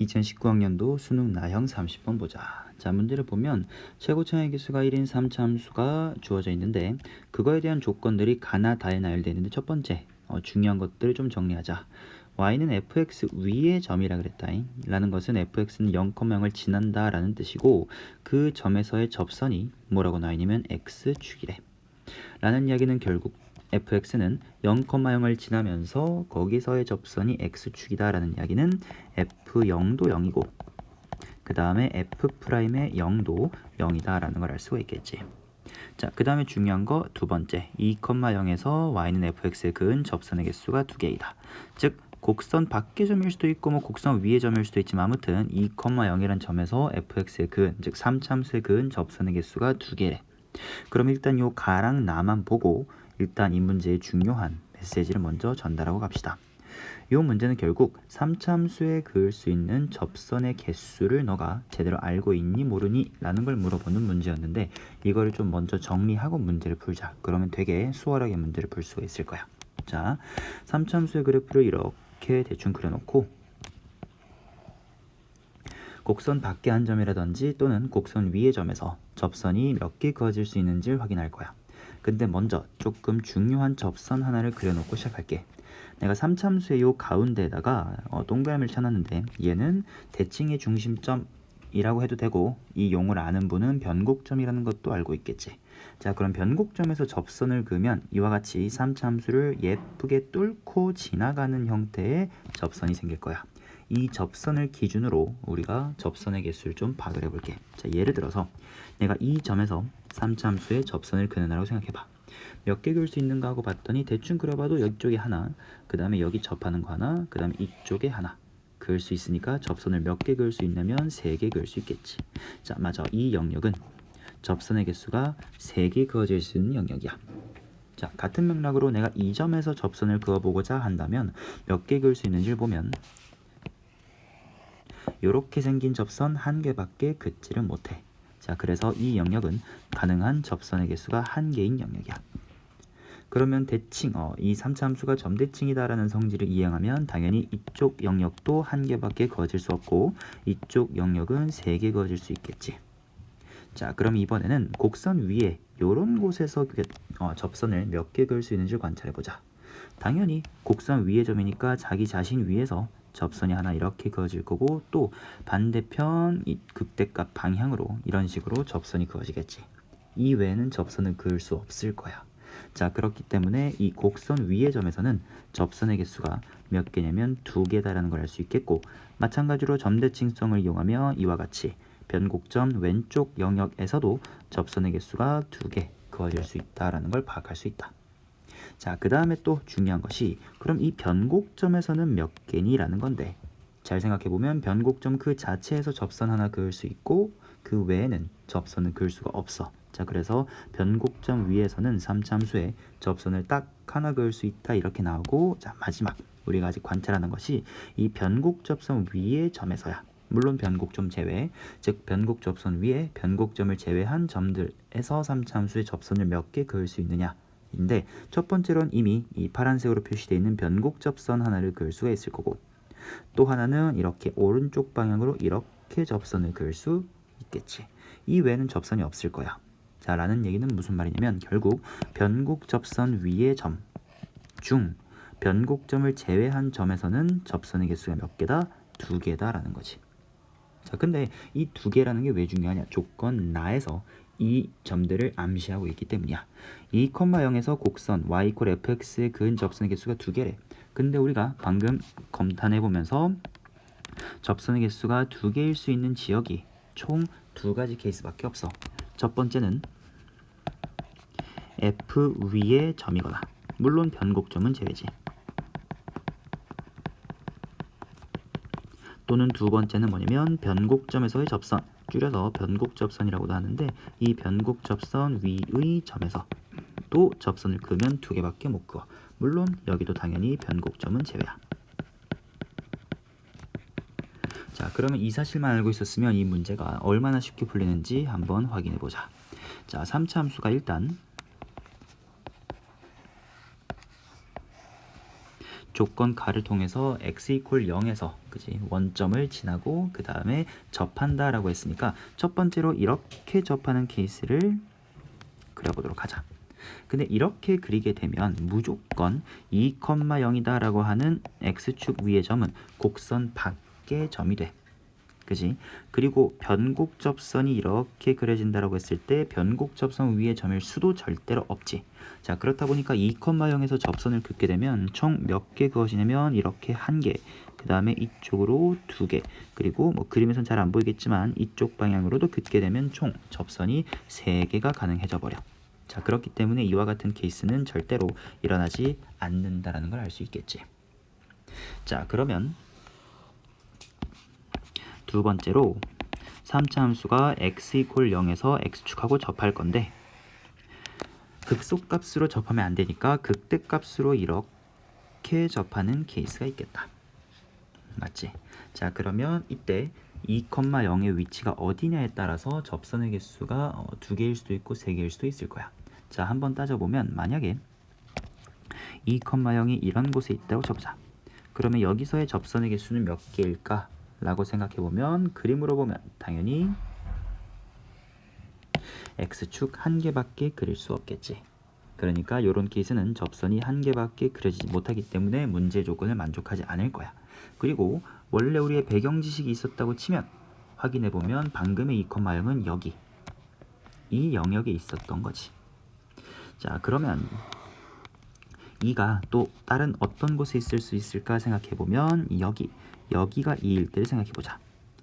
2019학년도 수능 나형 30번 보자. 자, 문제를 보면 최고차의 개수가 1인 3차함수가 주어져 있는데 그거에 대한 조건들이 가나 다에 나열되어 있는데 첫 번째 중요한 것들을 좀 정리하자. y는 fx 위의 점이라 그랬다잉. 라는 것은 fx는 0,0을 지난다 라는 뜻이고 그 점에서의 접선이 뭐라고 나와 있냐면 x축이래. 라는 이야기는 결국 fx는 0,0을 지나면서 거기서의 접선이 x축이다 라는 이야기는 f0도 0이고 그 다음에 f'의 0도 0이다 라는 걸 알 수가 있겠지. 자, 그 다음에 중요한 거 두 번째 2,0에서 y는 fx에 그은 접선의 개수가 2개이다. 즉 곡선 밖의 점일 수도 있고 뭐 곡선 위의 점일 수도 있지만 아무튼 2,0이라는 점에서 fx에 그은 즉 3차함수에 그은 접선의 개수가 2개래. 그럼 일단 요 가랑 나만 보고 일단 이 문제의 중요한 메시지를 먼저 전달하고 갑시다. 요 문제는 결국 3차함수에 그을 수 있는 접선의 개수를 너가 제대로 알고 있니 모르니? 라는 걸 물어보는 문제였는데 이거를 좀 먼저 정리하고 문제를 풀자. 그러면 되게 수월하게 문제를 풀 수가 있을 거야. 자, 3차함수의 그래프를 이렇게 대충 그려놓고 곡선 밖의 한 점이라든지 또는 곡선 위의 점에서 접선이 몇 개 그어질 수 있는지를 확인할 거야. 근데 먼저 조금 중요한 접선 하나를 그려놓고 시작할게. 내가 3차함수의 요 가운데에다가 동그라미를 쳐놨는데 얘는 대칭의 중심점이라고 해도 되고 이 용을 아는 분은 변곡점이라는 것도 알고 있겠지. 자, 그럼 변곡점에서 접선을 그으면 이와 같이 3차함수를 예쁘게 뚫고 지나가는 형태의 접선이 생길 거야. 이 접선을 기준으로 우리가 접선의 개수를 좀 파악을 해볼게. 자, 예를 들어서 내가 이 점에서 3차함수의 접선을 그는다고 생각해봐. 몇 개 그을 수 있는가 하고 봤더니 대충 그려봐도 이쪽에 하나, 그 다음에 여기 접하는 거 하나, 그 다음에 이쪽에 하나 그을 수 있으니까 접선을 몇 개 그을 수 있냐면 3개 그을 수 있겠지. 자, 맞아. 이 영역은 접선의 개수가 3개 그어질 수 있는 영역이야. 자, 같은 맥락으로 내가 이 점에서 접선을 그어보고자 한다면 몇 개 그을 수 있는지를 보면 이렇게 생긴 접선 한 개밖에 긋지를 못해. 자, 그래서 이 영역은 가능한 접선의 개수가 한 개인 영역이야. 그러면 대칭, 이 3차함수가 점대칭이다라는 성질을 이행하면 당연히 이쪽 영역도 한 개밖에 그어질 수 없고 이쪽 영역은 3개 그어질 수 있겠지. 자, 그럼 이번에는 곡선 위에 요런 곳에서 접선을 몇 개 그을 수 있는지 관찰해보자. 당연히 곡선 위의 점이니까 자기 자신 위에서 접선이 하나 이렇게 그어질 거고 또 반대편 이 극대값 방향으로 이런 식으로 접선이 그어지겠지. 이 외에는 접선을 그을 수 없을 거야. 자, 그렇기 때문에 이 곡선 위의 점에서는 접선의 개수가 몇 개냐면 2개다라는 걸 알 수 있겠고 마찬가지로 점대칭성을 이용하며 이와 같이 변곡점 왼쪽 영역에서도 접선의 개수가 2개 그어질 수 있다라는 걸 파악할 수 있다. 자, 그 다음에 또 중요한 것이 그럼 이 변곡점에서는 몇 개니? 라는 건데 잘 생각해보면 변곡점 그 자체에서 접선 하나 그을 수 있고 그 외에는 접선을 그을 수가 없어. 자, 그래서 변곡점 위에서는 3차함수에 접선을 딱 하나 그을 수 있다 이렇게 나오고 자, 마지막 우리가 아직 관찰하는 것이 이 변곡접선 위의 점에서야. 물론 변곡점 제외, 즉 변곡접선 위에 변곡점을 제외한 점들에서 3차함수의 접선을 몇 개 그을 수 있느냐 인데 첫 번째로는 이미 이 파란색으로 표시되어 있는 변곡접선 하나를 그을 수가 있을 거고 또 하나는 이렇게 오른쪽 방향으로 이렇게 접선을 그을 수 있겠지. 이 외에는 접선이 없을 거야. 자, 라는 얘기는 무슨 말이냐면 결국 변곡접선 위의 점 중 변곡점을 제외한 점에서는 접선의 개수가 몇 개다? 2개다 라는 거지. 자, 근데 이 2개라는 게 왜 중요하냐? 조건 나에서 이 점들을 암시하고 있기 때문이야. 2,0에서 곡선 y = fx에 그은 접선의 개수가 2개래. 근데 우리가 방금 검탄해보면서 접선의 개수가 2개일 수 있는 지역이 총 2가지 케이스밖에 없어. 첫 번째는 f 위의 점이거나 물론 변곡점은 제외지. 또는 두 번째는 뭐냐면 변곡점에서의 접선, 줄여서 변곡접선이라고도 하는데 이 변곡접선 위의 점에서 또 접선을 그으면 2개밖에 못 그어. 물론 여기도 당연히 변곡점은 제외야. 자, 그러면 이 사실만 알고 있었으면 이 문제가 얼마나 쉽게 풀리는지 한번 확인해보자. 자, 3차함수가 일단 조건 가를 통해서 x 이퀄 0에서 그지 원점을 지나고 그 다음에 접한다 라고 했으니까 첫 번째로 이렇게 접하는 케이스를 그려보도록 하자. 근데 이렇게 그리게 되면 무조건 2,0이다 라고 하는 x축 위의 점은 곡선 밖의 점이 돼. 그지? 그리고 변곡접선이 이렇게 그려진다라고 했을 때 변곡접선 위의 점일 수도 절대로 없지. 자, 그렇다 보니까 2,0에서 접선을 긋게 되면 총 몇 개 그어지냐면 이렇게 한 개, 그 다음에 이쪽으로 두 개, 그리고 뭐 그림에선 잘 안 보이겠지만 이쪽 방향으로도 긋게 되면 총 접선이 세 개가 가능해져 버려. 자, 그렇기 때문에 이와 같은 케이스는 절대로 일어나지 않는다라는 걸 알 수 있겠지. 자, 그러면 두 번째로 3차 함수가 x 이퀄 0에서 x축하고 접할 건데 극소값으로 접하면 안 되니까 극대값으로 이렇게 접하는 케이스가 있겠다. 맞지? 자, 그러면 이때 2,0의 위치가 어디냐에 따라서 접선의 개수가 두 개일 수도 있고 세 개일 수도 있을 거야. 자, 한번 따져보면 만약에 2,0이 이런 곳에 있다고 쳐보자. 그러면 여기서의 접선의 개수는 몇 개일까? 라고 생각해보면 그림으로 보면 당연히 x축 한 개밖에 그릴 수 없겠지. 그러니까 이런 케이스는 접선이 한 개밖에 그려지지 못하기 때문에 문제 조건을 만족하지 않을 거야. 그리고 원래 우리의 배경 지식이 있었다고 치면 확인해보면 방금의 2,0은 여기 이 영역에 있었던 거지. 자, 그러면 2가 또 다른 어떤 곳에 있을 수 있을까 생각해보면 여기가 2일 때를 생각해보자.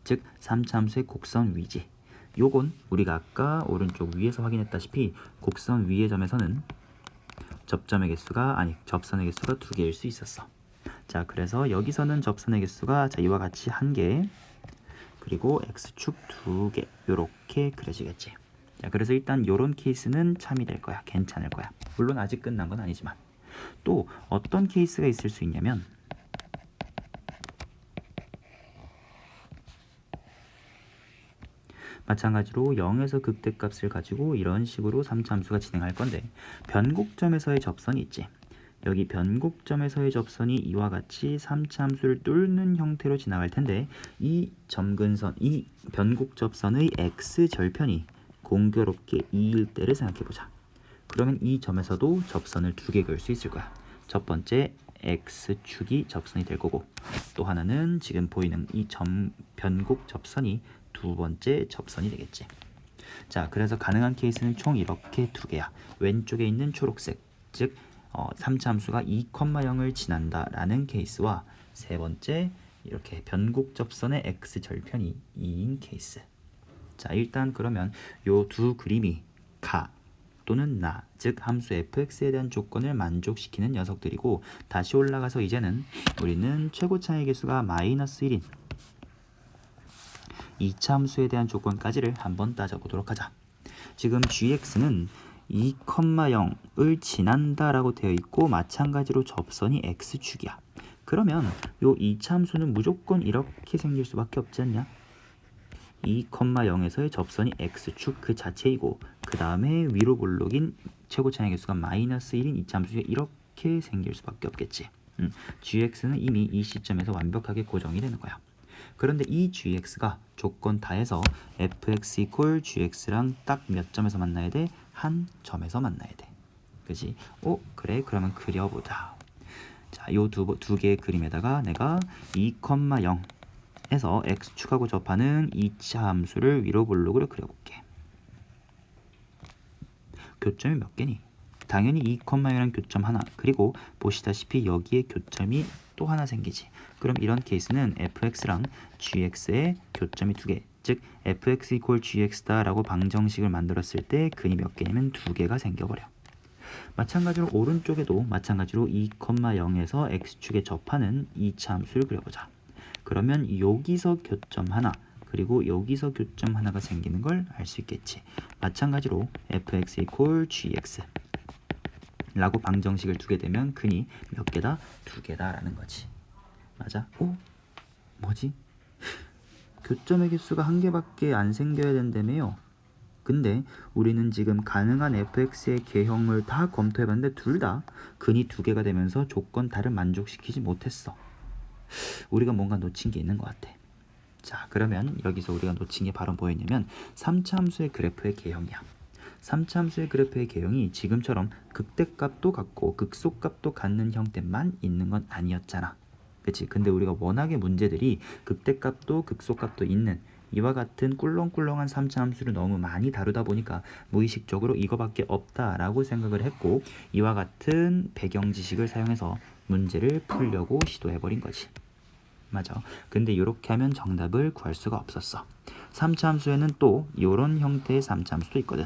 즉 3차 함수의 곡선 위지. 요건 우리가 아까 오른쪽 위에서 확인했다시피 곡선 위의 점에서는 접선의 개수가 두 개일 수 있었어. 자, 그래서 여기서는 접선의 개수가 자, 이와 같이 한 개, 그리고 x축 두 개 요렇게 그려지겠지. 자, 그래서 일단 요런 케이스는 참이 될 거야. 괜찮을 거야. 물론 아직 끝난 건 아니지만. 또 어떤 케이스가 있을 수 있냐면 마찬가지로 0에서 극대값을 가지고 이런 식으로 3차 함수가 진행할 건데 변곡점에서의 접선이 있지. 여기 변곡점에서의 접선이 이와 같이 3차 함수를 뚫는 형태로 지나갈 텐데 이 점근선, 이 변곡접선의 x절편이 공교롭게 2일 때를 생각해보자. 그러면 이 점에서도 접선을 두 개 그을 수 있을 거야. 첫 번째 x축이 접선이 될 거고 또 하나는 지금 보이는 이 변곡 접선이 두 번째 접선이 되겠지. 자, 그래서 가능한 케이스는 총 이렇게 두 개야. 왼쪽에 있는 초록색, 즉 3차 함수가 2,0을 지난다라는 케이스와 세 번째 이렇게 변곡 접선의 x절편이 2인 케이스. 자, 일단 그러면 요 두 그림이 가 또는 나, 즉 함수 fx에 대한 조건을 만족시키는 녀석들이고 다시 올라가서 이제는 우리는 최고차의 개수가 -1인 2차 함수에 대한 조건까지를 한번 따져보도록 하자. 지금 gx는 2,0을 지난다라고 되어 있고 마찬가지로 접선이 x축이야. 그러면 요 2차 함수는 무조건 이렇게 생길 수밖에 없지 않냐? 2,0에서의 접선이 x축 그 자체이고 그 다음에 위로 볼록인 최고차의 개수가 -1인 2차 함수가 이렇게 생길 수밖에 없겠지. gx는 이미 이 시점에서 완벽하게 고정이 되는 거야. 그런데 이 gx가 조건 다해서 fx 이퀄 gx랑 딱 몇 점에서 만나야 돼? 한 점에서 만나야 돼. 그지? 그래, 그러면 그려보자. 자, 요 두 개의 그림에다가 내가 2,0 에서 x축하고 접하는 2차 함수를 위로 볼록으로 그려볼게. 교점이 몇 개니? 당연히 2,0이라는 교점 하나, 그리고 보시다시피 여기에 교점이 또 하나 생기지. 그럼 이런 케이스는 fx랑 gx의 교점이 두 개, 즉 fx 이퀄 gx다 라고 방정식을 만들었을 때 근이 몇 개냐면 두 개가 생겨버려. 마찬가지로 오른쪽에도 마찬가지로 2,0에서 x축에 접하는 2차 함수를 그려보자. 그러면 여기서 교점 하나, 그리고 여기서 교점 하나가 생기는 걸 알 수 있겠지. 마찬가지로 fx 이퀄 gx 라고 방정식을 두게 되면 근이 몇 개다? 두 개다 라는 거지. 맞아? 뭐지? 교점의 개수가 한 개밖에 안 생겨야 된다며요. 근데 우리는 지금 가능한 fx의 개형을 다 검토해봤는데 둘 다 근이 두 개가 되면서 조건 다를 만족시키지 못했어. 우리가 뭔가 놓친 게 있는 것 같아. 자, 그러면 여기서 우리가 놓친 게 바로 뭐였냐면 3차 함수의 그래프의 개형이야. 3차 함수의 그래프의 개형이 지금처럼 극대값도 같고 극소값도 같는 형태만 있는 건 아니었잖아. 그치? 근데 우리가 워낙에 문제들이 극대값도 극소값도 있는 이와 같은 꿀렁꿀렁한 3차 함수를 너무 많이 다루다 보니까 무의식적으로 이거밖에 없다라고 생각을 했고 이와 같은 배경 지식을 사용해서 문제를 풀려고 시도해버린 거지. 맞아. 근데 이렇게 하면 정답을 구할 수가 없었어. 3차 함수에는 또 이런 형태의 3차 함수도 있거든.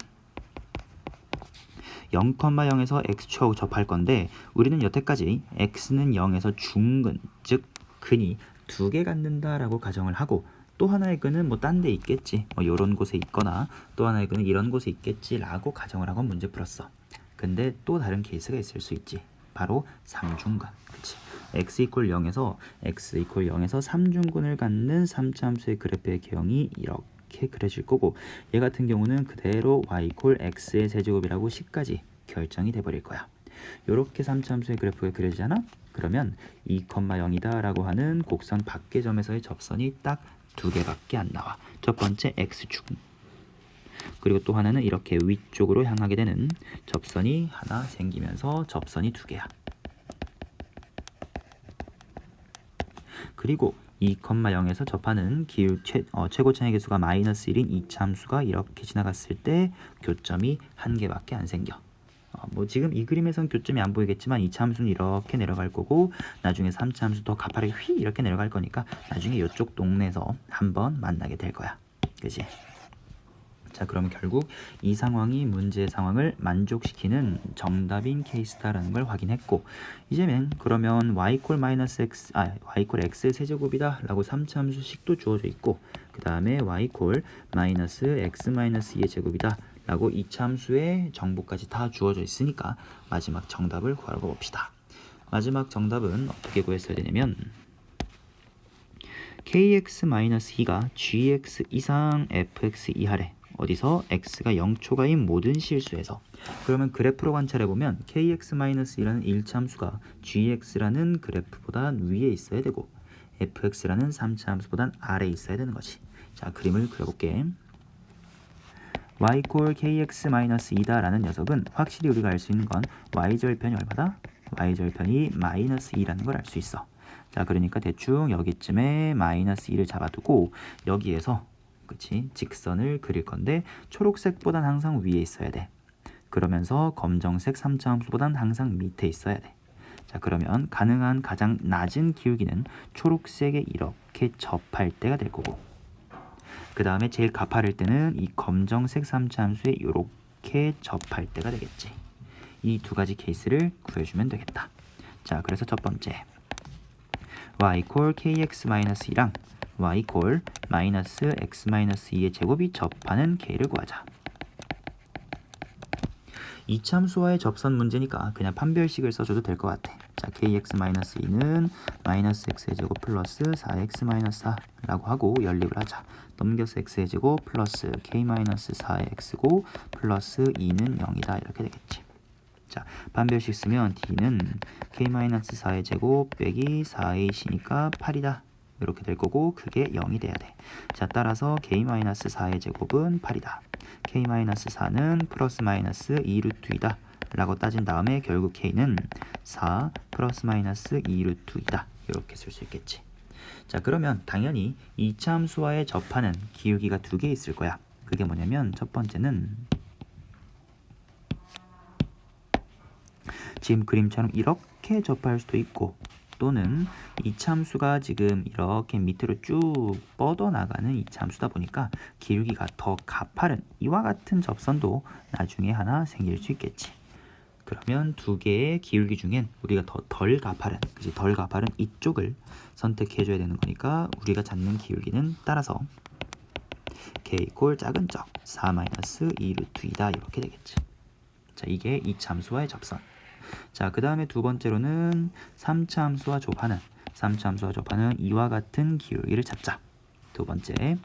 0,0에서 x축하고 접할 건데 우리는 여태까지 x는 0에서 중근, 즉 근이 두 개 갖는다라고 가정을 하고 또 하나의 근은 뭐 딴 데 있겠지, 뭐 이런 곳에 있거나 또 하나의 근은 이런 곳에 있겠지라고 가정을 하고 문제 풀었어. 근데 또 다른 케이스가 있을 수 있지. 바로 3중근. 그치? x 이퀄 0에서 3중근을 갖는 3차 함수의 그래프의 개형이 이렇게 그려질 거고 얘 같은 경우는 그대로 y 이퀄 x의 세제곱이라고 식까지 결정이 돼버릴 거야. 이렇게 3차 함수의 그래프가 그려지잖아? 그러면 2,0이다 라고 하는 곡선 밖의 점에서의 접선이 딱 두 개밖에 안 나와. 첫 번째 x축, 그리고 또 하나는 이렇게 위쪽으로 향하게 되는 접선이 하나 생기면서 접선이 두 개야. 그리고 2,0에서 접하는 최고차의 개수가 -1인 2차 함수가 이렇게 지나갔을 때 교점이 한 개밖에 안 생겨. 뭐 지금 이 그림에선 교점이 안 보이겠지만 2차 함수는 이렇게 내려갈 거고 나중에 3차 함수 더 가파르게 휘 이렇게 내려갈 거니까 나중에 이쪽 동네에서 한번 만나게 될 거야. 그치? 자, 그러면 결국 이 상황이 문제의 상황을 만족시키는 정답인 케이스다라는 걸 확인했고 이제는 그러면 y 이퀄 x의 세제곱이다 라고 3차 함수식도 주어져 있고 그 다음에 y 이퀄 x -2의 제곱이다 라고 2차 함수의 정보까지 다 주어져 있으니까 마지막 정답을 구하러 봅시다. 마지막 정답은 어떻게 구했어야 되냐면 kx-2가 gx 이상 fx 이하래. 어디서? x가 0초가인 모든 실수에서. 그러면 그래프로 관찰해보면 kx-2라는 1차 함수가 gx라는 그래프보다 위에 있어야 되고 fx라는 3차 함수보다 아래에 있어야 되는 거지. 자, 그림을 그려볼게. y 이퀄 kx-2다 라는 녀석은 확실히 우리가 알 수 있는 건 y절편이 얼마다? y절편이 -2라는 걸 알 수 있어. 자, 그러니까 대충 여기쯤에 -2를 잡아두고 여기에서 그치? 직선을 그릴 건데 초록색보단 항상 위에 있어야 돼. 그러면서 검정색 3차 함수보단 항상 밑에 있어야 돼. 자, 그러면 가능한 가장 낮은 기울기는 초록색에 이렇게 접할 때가 될 거고 그 다음에 제일 가파를 때는 이 검정색 3차 함수에 이렇게 접할 때가 되겠지. 이 두 가지 케이스를 구해주면 되겠다. 자, 그래서 첫 번째 y 이퀄 kx-2랑 y 이퀄 -x-2의 제곱이 접하는 k를 구하자. 이참수와의 접선 문제니까 그냥 판별식을 써줘도 될 것 같아. 자, kx-2는 -x의 제곱 플러스 4x-4라고 하고 연립을 하자. 넘겨서 x의 제곱 플러스 k-4의 x고 플러스 2는 0이다 이렇게 되겠지. 자, 판별식 쓰면 d는 k-4의 제곱 빼기 4ac니까 8이다 이렇게 될 거고 그게 0이 돼야 돼. 자, 따라서 k-4의 제곱은 8이다. k-4는 플러스 마이너스 2루트이다 라고 따진 다음에 결국 k는 4 플러스 마이너스 2루트이다 이렇게 쓸 수 있겠지. 자, 그러면 당연히 2차 함수와의 접하는 기울기가 두 개 있을 거야. 그게 뭐냐면 첫 번째는 지금 그림처럼 이렇게 접할 수도 있고 또는 이참수가 지금 이렇게 밑으로 쭉 뻗어나가는 이참수다 보니까 기울기가 더 가파른 이와 같은 접선도 나중에 하나 생길 수 있겠지. 그러면 두 개의 기울기 중엔 우리가 덜 가파른, 그치? 덜 가파른 이쪽을 선택해줘야 되는 거니까 우리가 찾는 기울기는 따라서 k 이퀄 작은 적 4-2루트이다 이렇게 되겠지. 자, 이게 이참수와의 접선. 자, 그 다음에 두 번째로는 3차 함수와 접하는 이와 같은 기울기를 찾자. 두 번째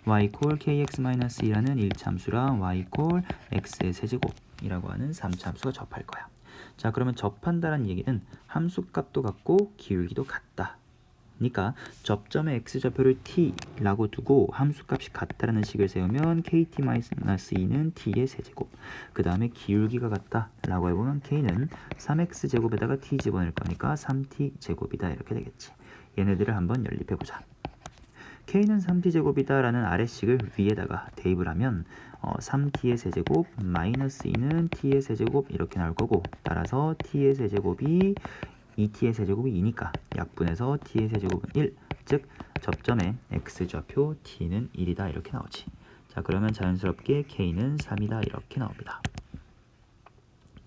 y 콜 kx-2라는 1차함수랑 y 콜 x의 세제곱이라고 하는 3차함수가 접할 거야. 자, 그러면 접한다는 얘기는 함수값도 같고 기울기도 같다. 그러니까 접점의 x좌표를 t라고 두고 함수값이 같다라는 식을 세우면 kt-2는 t의 세제곱, 그 다음에 기울기가 같다라고 해보면 k는 3x제곱에다가 t 집어넣을 거니까 3t제곱이다 이렇게 되겠지. 얘네들을 한번 연립해보자. k는 3t제곱이다 라는 아래식을 위에다가 대입을 하면 3t의 세제곱 마이너스 2는 t의 세제곱 이렇게 나올 거고, 따라서 t의 세제곱이 2t의 세제곱이 2니까 약분해서 t의 세제곱은 1, 즉 접점의 x좌표 t는 1이다 이렇게 나오지. 자, 그러면 자연스럽게 k는 3이다 이렇게 나옵니다.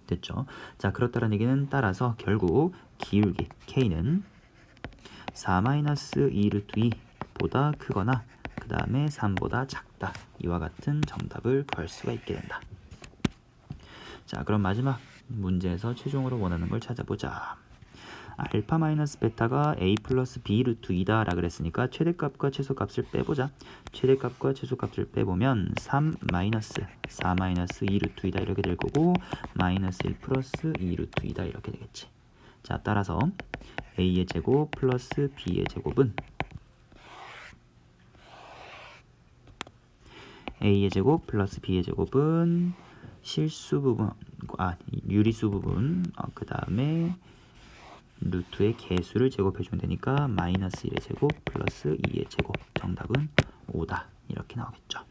됐죠? 자, 그렇다는 얘기는 따라서 결국 기울기 k는 4-2루트2보다 크거나 그 다음에 3보다 작다, 이와 같은 정답을 구할 수가 있게 된다. 자, 그럼 마지막 문제에서 최종으로 원하는 걸 찾아보자. 알파 마이너스 베타가 a 플러스 b 루트 2다 라 그랬으니까 최대값과 최소값을 빼보자. 최대값과 최소값을 빼보면 3 마이너스 4 마이너스 2 루트 2다 이렇게 될 거고, 마이너스 1 플러스 2 루트 2다 이렇게 되겠지. 자, 따라서 a의 제곱 플러스 b의 제곱은 a의 제곱 플러스 b의 제곱은 실수 부분, 유리수 부분, 그 다음에 루트의 개수를 제곱해주면 되니까 마이너스 1의 제곱 플러스 2의 제곱, 정답은 5다 이렇게 나오겠죠.